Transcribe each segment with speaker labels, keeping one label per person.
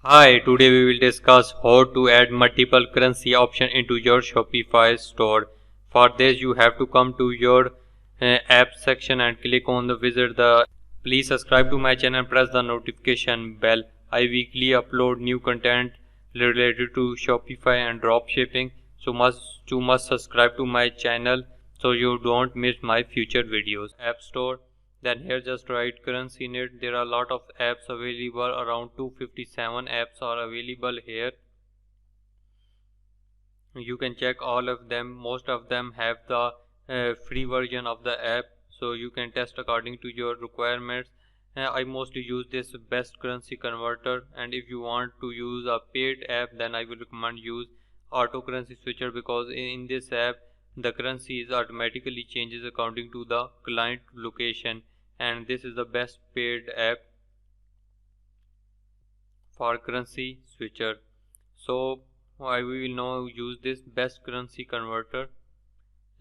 Speaker 1: Hi, today we will discuss how to add multiple currency option into your Shopify store. For this you have to come to your app section and click on the visit the. Please subscribe to my channel and press the notification bell. I weekly upload new content related to Shopify and drop shipping. So must subscribe to my channel so you don't miss my future videos. App Store. Then here just write currency in it. There are a lot of apps available, around 257 apps are available here. You can check all of them. Most of them have the free version of the app, so you can test according to your requirements. I mostly use this best currency converter, and if you want to use a paid app, then I will recommend use auto currency switcher, because in this app the currency is automatically changes according to the client location, and this is the best paid app for currency switcher. So I will now use this best currency converter.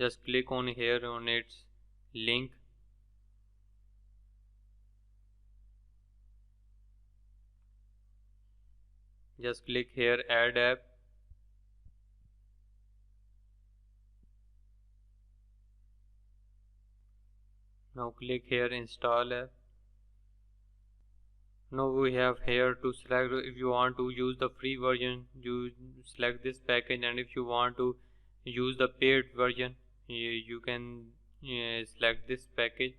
Speaker 1: Just click on here on its link. Just click here add app. Now click here install app. Now we have here to select. If you want to use the free version, you select this package, and if you want to use the paid version, you can select this package.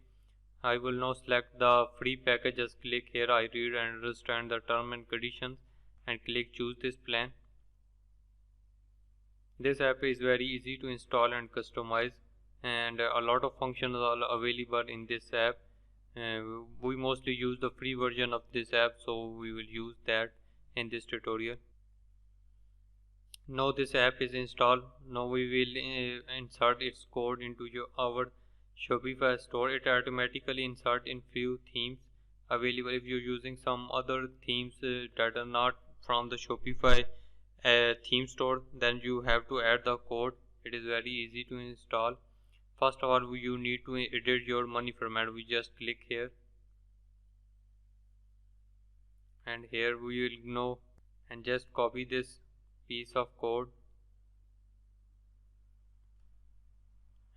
Speaker 1: I will now select the free package. Just click here I read and understand the term and conditions and click choose this plan. This app is very easy to install and customize, and a lot of functions are available in this app. We mostly use the free version of this app, so we will use that in this tutorial. Now this app is installed. Now we will insert its code into our Shopify store. It automatically insert in few themes available. If you're using some other themes that are not from the Shopify theme store, then you have to add the code. It is very easy to install. First of all, you need to edit your money format. We just click here, and here we will know and just copy this piece of code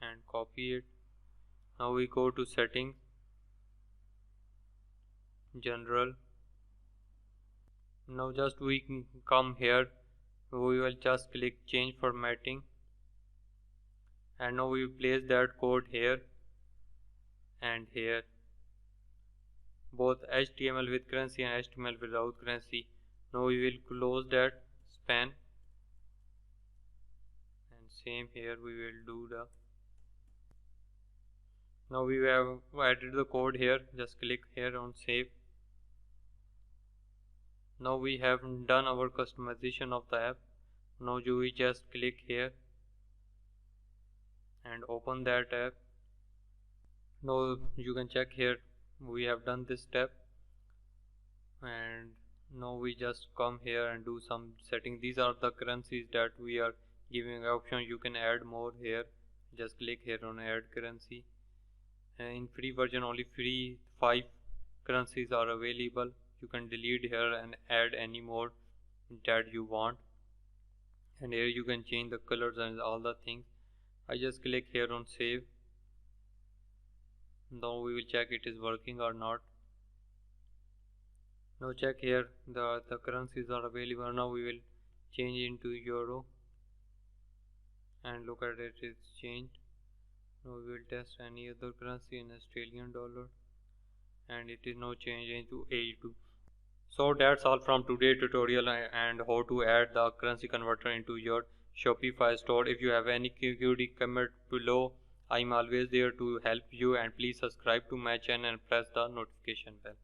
Speaker 1: and copy it. Now we go to settings, general. Now just we can come here, we will just click change formatting, and now we place that code here and here, both HTML with currency and HTML without currency. Now we will close that span, and same here we will do the. Now we have added the code here. Just click here on save. Now we have done our customization of the app. Now we just click here and open that app. Now you can check here we have done this step, and now we just come here and do some setting. These are the currencies that we are giving option. You can add more here. Just click here on add currency, and in free version only free 5 currencies are available. You can delete here and add any more that you want, and here you can change the colors and all the things. I just click here on save. Now we will check it is working or not. Now check here the currencies are available. Now we will change into euro, and look at it, it's changed. Now we will test any other currency in Australian dollar, and it is now changed into AU2. So that's all from today's tutorial and how to add the currency converter into your Shopify store. If you have any query, comment below. I'm always there to help you, and please subscribe to my channel and press the notification bell.